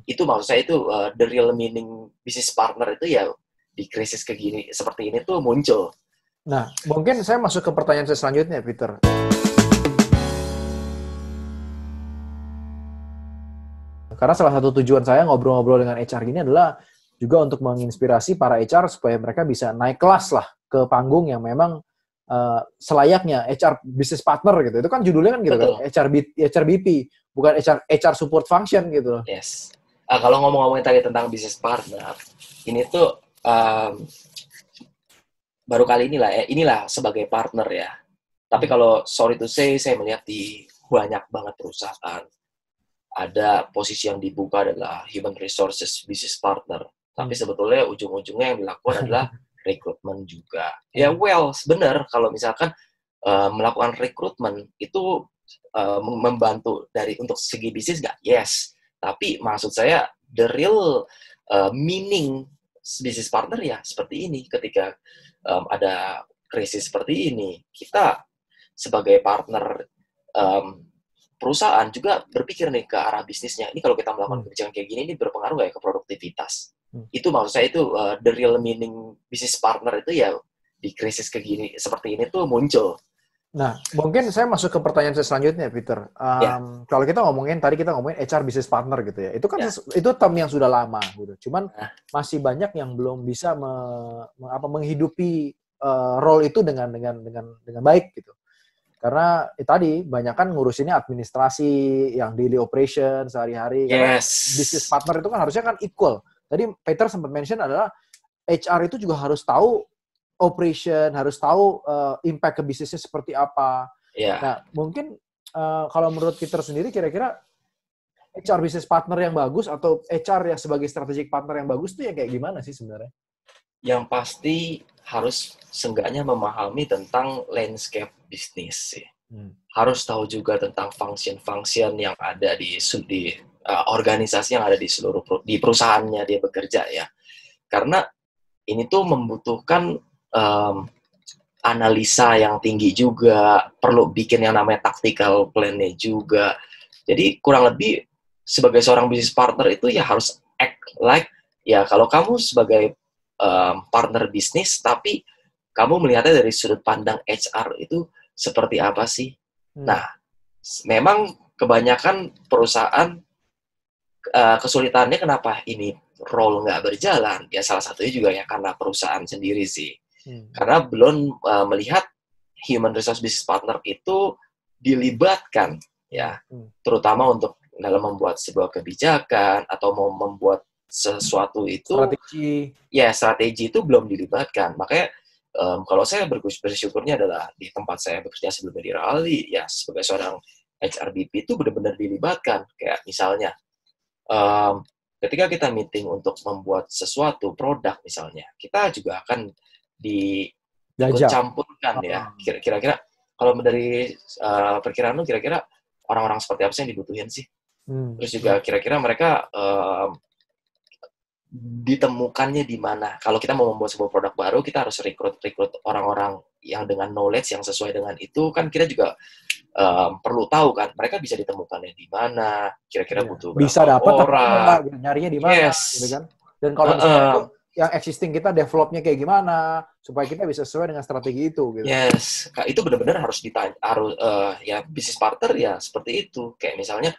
Itu maksud saya itu the real meaning business partner itu ya di krisis seperti ini tuh muncul. Nah, mungkin saya masuk ke pertanyaan saya selanjutnya, Peter. Karena salah satu tujuan saya ngobrol-ngobrol dengan HR ini adalah juga untuk menginspirasi para HR supaya mereka bisa naik kelas lah ke panggung yang memang selayaknya HR business partner gitu. Itu kan judulnya kan gitu. Betul. Kan, HRBP, bukan HR support function gitu. Yes. Kalau ngomong-ngomongin tadi tentang business partner, ini tuh baru kali inilah sebagai partner ya. Tapi kalau sorry to say, saya melihat di banyak banget perusahaan ada posisi yang dibuka adalah human resources business partner. Tapi sebetulnya ujung-ujungnya yang dilakukan adalah rekrutmen juga. Ya benar kalau misalkan melakukan rekrutmen itu membantu untuk segi bisnis nggak? Yes. Tapi maksud saya the real meaning business partner ya seperti ini. Ketika ada krisis seperti ini, kita sebagai partner perusahaan juga berpikir nih ke arah bisnisnya. Ini kalau kita melakukan kebijakan kayak gini, ini berpengaruh nggak ya ke produktivitas? Itu maksud saya itu the real meaning business partner itu ya di krisis seperti ini tuh muncul. Nah, mungkin saya masuk ke pertanyaan saya selanjutnya, Peter. Kalau kita ngomongin HR business partner gitu ya, itu kan itu term yang sudah lama gitu. Cuman masih banyak yang belum bisa menghidupi role itu dengan baik gitu. Karena tadi banyak kan ngurusinnya administrasi, yang daily operation sehari-hari. Karena business partner itu kan harusnya kan equal. Tadi Peter sempat mention adalah HR itu juga harus tahu operation, harus tahu impact ke bisnisnya seperti apa. Nah, mungkin kalau menurut Peter sendiri kira-kira HR business partner yang bagus atau HR yang sebagai strategic partner yang bagus itu ya kayak gimana sih sebenarnya? Yang pasti harus seenggaknya memahami tentang landscape bisnis sih. Harus tahu juga tentang function-function yang ada di organisasi yang ada di perusahaannya dia bekerja ya. Karena ini tuh membutuhkan analisa yang tinggi juga, perlu bikin yang namanya tactical plan-nya juga. Jadi kurang lebih sebagai seorang business partner itu ya harus act like ya kalau kamu sebagai partner bisnis, tapi kamu melihatnya dari sudut pandang HR itu seperti apa sih? Nah, memang kebanyakan perusahaan kesulitannya kenapa ini role nggak berjalan? Ya salah satunya juga ya karena perusahaan sendiri sih. Karena belum melihat human resource business partner itu dilibatkan ya, terutama untuk dalam membuat sebuah kebijakan atau mau membuat sesuatu itu strategi itu belum dilibatkan. Makanya kalau saya bersyukurnya adalah di tempat saya bekerja sebelumnya di Rally ya sebagai seorang HRBP itu benar-benar dilibatkan. Kayak misalnya ketika kita meeting untuk membuat sesuatu produk misalnya, kita juga akan ikut campurkan ya. Kira-kira kalau dari perkiraan lu kira-kira orang-orang seperti apa sih yang dibutuhin sih? Terus juga kira-kira mereka ditemukannya di mana. Kalau kita mau membuat sebuah produk baru, kita harus rekrut orang-orang yang dengan knowledge yang sesuai dengan itu. Kan kita juga perlu tahu kan, mereka bisa ditemukannya di mana, kira-kira butuh berapa bisa dapat orang. Nyarinya di mana, gitu kan. Dan kalau misalnya itu yang existing kita developnya kayak gimana, supaya kita bisa sesuai dengan strategi itu. Gitu. Yes, itu benar-benar harus ditanya, ya business partner ya seperti itu. Kayak misalnya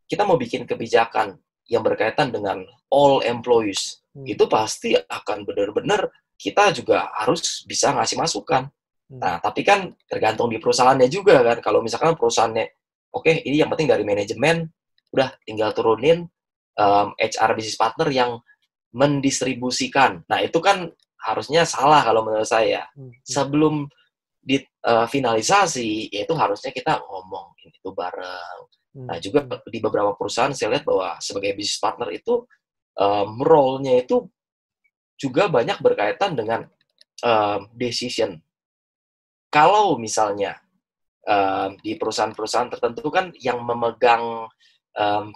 kita mau bikin kebijakan yang berkaitan dengan all employees, itu pasti akan benar-benar kita juga harus bisa ngasih masukan. Nah, tapi kan tergantung di perusahaannya juga kan. Kalau misalkan perusahaannya, oke, ini yang penting dari manajemen, udah tinggal turunin HR business partner yang mendistribusikan. Nah, itu kan harusnya salah kalau menurut saya. Sebelum finalisasi, ya itu harusnya kita ngomong itu bareng. Nah, juga di beberapa perusahaan saya lihat bahwa sebagai business partner itu role-nya itu juga banyak berkaitan dengan decision. Kalau misalnya di perusahaan-perusahaan tertentu kan yang memegang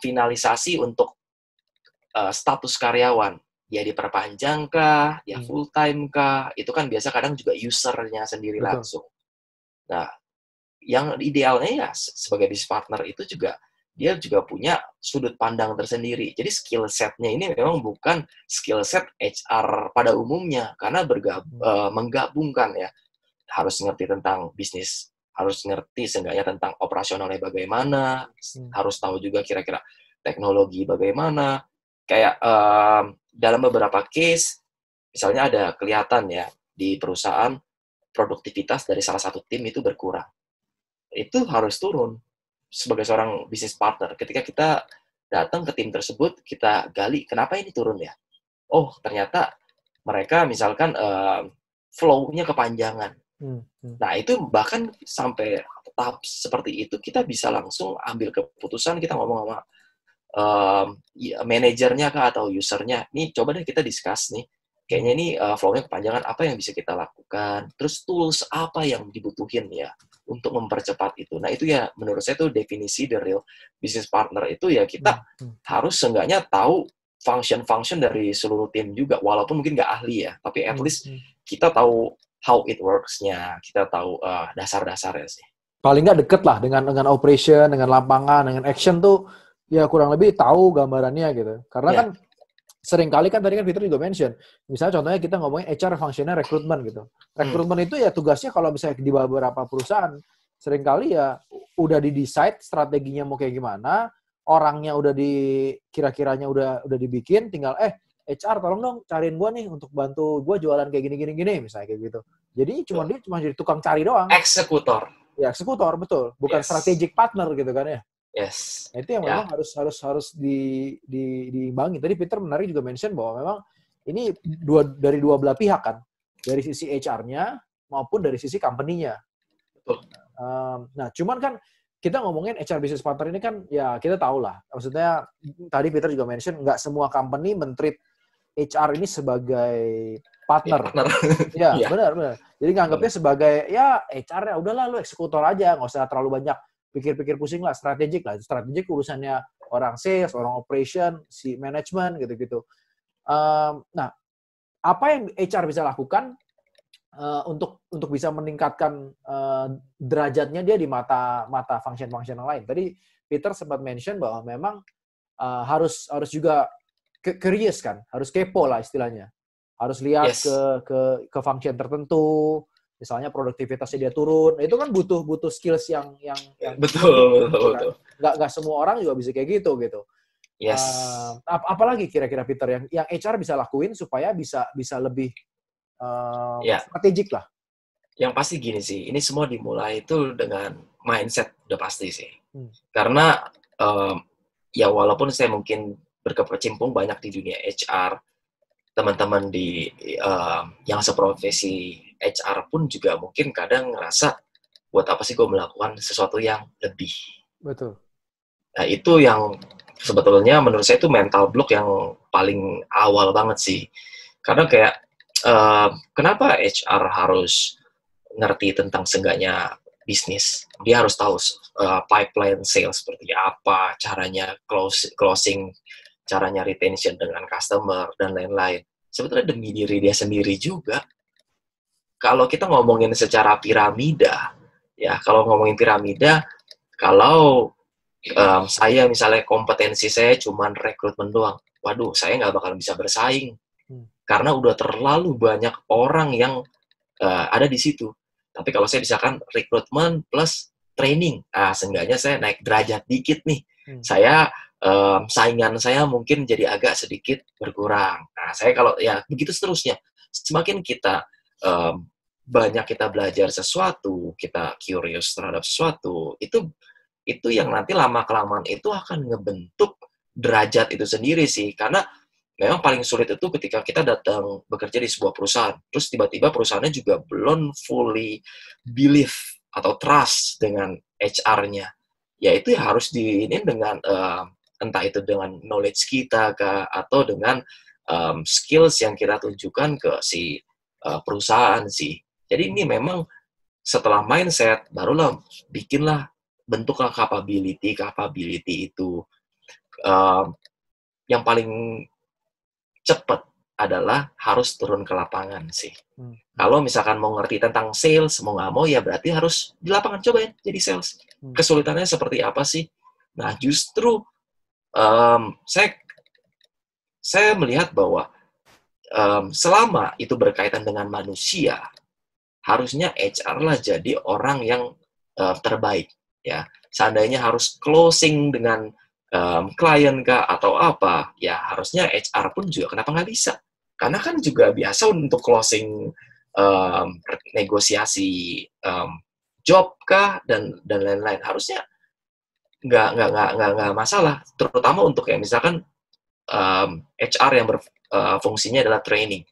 finalisasi untuk status karyawan, ya diperpanjang kah, ya full time kah, itu kan biasa kadang juga usernya sendiri langsung. Nah, yang idealnya ya sebagai business partner itu juga dia juga punya sudut pandang tersendiri. Jadi skill set-nya ini memang bukan skill set HR pada umumnya, karena menggabungkan ya. Harus ngerti tentang bisnis, harus ngerti seenggaknya tentang operasionalnya bagaimana, harus tahu juga kira-kira teknologi bagaimana. Kayak dalam beberapa case, misalnya ada kelihatan ya, di perusahaan produktivitas dari salah satu tim itu berkurang. Itu harus turun sebagai seorang business partner. Ketika kita datang ke tim tersebut, kita gali, kenapa ini turun ya? Oh, ternyata mereka misalkan flow-nya kepanjangan. Nah, itu bahkan sampai tahap seperti itu, kita bisa langsung ambil keputusan, kita ngomong sama manajernya kah atau usernya, nih coba deh kita discuss nih, kayaknya ini flow-nya kepanjangan, apa yang bisa kita lakukan, terus tools apa yang dibutuhin ya untuk mempercepat itu. Nah, itu ya menurut saya itu definisi the real business partner itu ya, kita harus seenggaknya tahu function-function dari seluruh tim juga, walaupun mungkin nggak ahli ya, tapi at least kita tahu how it works-nya, kita tahu dasar-dasarnya sih. Paling nggak deket lah dengan operation, dengan lapangan, dengan action tuh ya kurang lebih tahu gambarannya gitu. Karena kan sering kali kan tadi kan Peter juga mention, misalnya contohnya kita ngomongin HR functionnya rekrutmen gitu. Rekrutmen itu ya tugasnya kalau misalnya di beberapa perusahaan, sering kali ya udah di-decide strateginya mau kayak gimana, orangnya udah kira-kiranya udah dibikin, tinggal HR tolong dong cariin gue nih untuk bantu gue jualan kayak gini misalnya kayak gitu. Jadi dia cuma jadi tukang cari doang. Eksekutor. Ya eksekutor betul, bukan strategic partner gitu kan ya. Yes. Nah, itu yang memang harus diimbangi. Tadi Peter menarik juga mention bahwa memang ini dari dua belah pihak kan, dari sisi HR-nya maupun dari sisi company-nya. Betul. Nah, cuman kan kita ngomongin HR business partner ini kan ya kita tahu lah. Maksudnya tadi Peter juga mention nggak semua company men-treat HR ini sebagai partner. Ya, benar. Jadi nganggapnya sebagai ya HR ya udahlah lu eksekutor aja, nggak usah terlalu banyak pikir-pikir pusing lah, strategik lah. Strategik urusannya orang sales, orang operation, si manajemen gitu-gitu. Nah, apa yang HR bisa lakukan untuk bisa meningkatkan derajatnya dia di mata function-function yang lain? Tadi Peter sempat mention bahwa memang harus juga curious kan, harus kepo lah istilahnya. Harus lihat ke function tertentu, misalnya produktivitasnya dia turun. Itu kan butuh skills yang betul. Nggak semua orang juga bisa kayak gitu. Yes. Apalagi kira-kira Peter yang HR bisa lakuin supaya bisa lebih strategik lah. Yang pasti gini sih, ini semua dimulai itu dengan mindset udah pasti sih. Karena ya walaupun saya mungkin berkecimpung banyak di dunia HR, teman-teman di yang seprofesi HR pun juga mungkin kadang ngerasa buat apa sih gue melakukan sesuatu yang lebih. Betul. Nah, itu yang sebetulnya menurut saya itu mental block yang paling awal banget sih. Karena kayak kenapa HR harus ngerti tentang seenggaknya bisnis? Dia harus tahu pipeline sales seperti apa, caranya closing, caranya retention dengan customer, dan lain-lain. Sebetulnya demi diri dia sendiri juga. Kalau kita ngomongin secara piramida, ya kalau ngomongin piramida, kalau saya misalnya kompetensi saya cuma rekrutmen doang, waduh, saya nggak bakal bisa bersaing. Karena udah terlalu banyak orang yang ada di situ. Tapi kalau saya misalkan rekrutmen plus training, seenggaknya saya naik derajat dikit nih. Saya saingan saya mungkin jadi agak sedikit berkurang. Nah, saya kalau ya begitu seterusnya. Semakin kita banyak kita belajar sesuatu, kita curious terhadap sesuatu, itu yang nanti lama-kelamaan itu akan ngebentuk derajat itu sendiri sih. Karena memang paling sulit itu ketika kita datang bekerja di sebuah perusahaan, terus tiba-tiba perusahaannya juga belum fully believe atau trust dengan HR-nya. Ya itu ya harus diinin dengan entah itu dengan knowledge kita kah, atau dengan skills yang kita tunjukkan ke si perusahaan sih. Jadi ini memang setelah mindset, barulah bikinlah, bentuklah capability itu. Yang paling cepat adalah harus turun ke lapangan sih. Kalau misalkan mau ngerti tentang sales, mau nggak mau ya berarti harus di lapangan, cobain jadi sales. Kesulitannya seperti apa sih? Nah, justru saya melihat bahwa selama itu berkaitan dengan manusia, harusnya HR lah jadi orang yang terbaik, ya. Seandainya harus closing dengan klien kah atau apa, ya harusnya HR pun juga kenapa nggak bisa? Karena kan juga biasa untuk closing negosiasi job kah dan lain-lain. Harusnya nggak masalah. Terutama untuk kayak misalkan HR yang berfungsinya adalah training.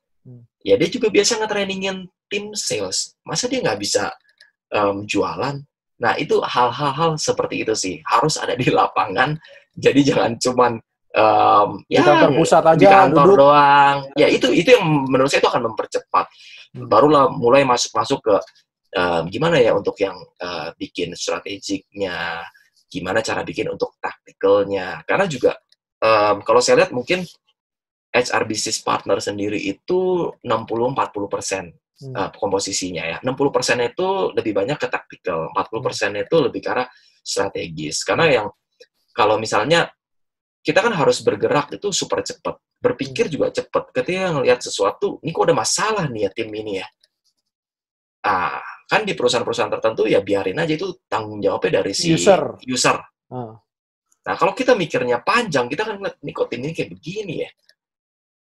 Ya dia juga biasa nge-trainingin tim sales. Masa dia nggak bisa jualan? Nah, itu hal-hal seperti itu sih. Harus ada di lapangan. Jadi jangan cuman Di kantor pusat aja di kantor duduk. doang. Ya, itu yang menurut saya itu akan mempercepat. Barulah mulai masuk ke gimana ya untuk yang bikin strategiknya, gimana cara bikin untuk taktikalnya. Karena juga kalau saya lihat mungkin HR business partner sendiri itu 60-40% komposisinya ya. 60% itu lebih banyak ke taktikal, 40% itu lebih ke arah strategis. Karena yang kalau misalnya kita kan harus bergerak itu super cepat, berpikir juga cepat. Ketika ngelihat sesuatu, ini kok ada masalah nih ya tim ini ya. Kan di perusahaan-perusahaan tertentu ya biarin aja, itu tanggung jawabnya dari si user. Nah, kalau kita mikirnya panjang, kita kan ngeliat, nih kok tim ini kayak begini ya.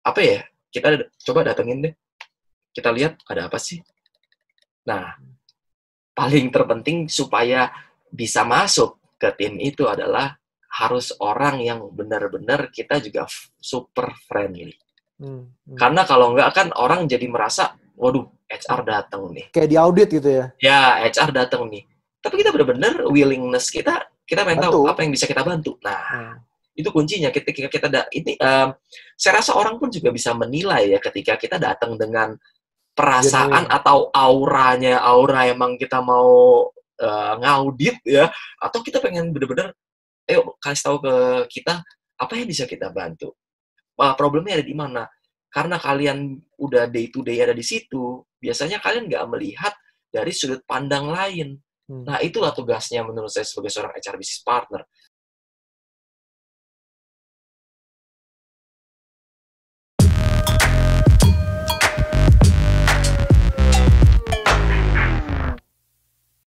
Apa ya? Kita coba datengin deh. Kita lihat ada apa sih. Nah, paling terpenting supaya bisa masuk ke tim itu adalah harus orang yang benar-benar kita juga super friendly. Karena kalau enggak kan orang jadi merasa, waduh, HR datang nih. Kayak di audit gitu ya? Ya, HR datang nih. Tapi kita benar-benar willingness kita pengen tahu apa yang bisa kita bantu. Nah, itu kuncinya. Ketika kita saya rasa orang pun juga bisa menilai ya ketika kita datang dengan perasaan atau aura emang kita mau ngaudit ya, atau kita pengen bener-bener ayo kasih tahu ke kita apa yang bisa kita bantu. Problemnya ada di mana? Karena kalian udah day to day ada di situ, biasanya kalian nggak melihat dari sudut pandang lain. Nah, itulah tugasnya menurut saya sebagai seorang HR business partner.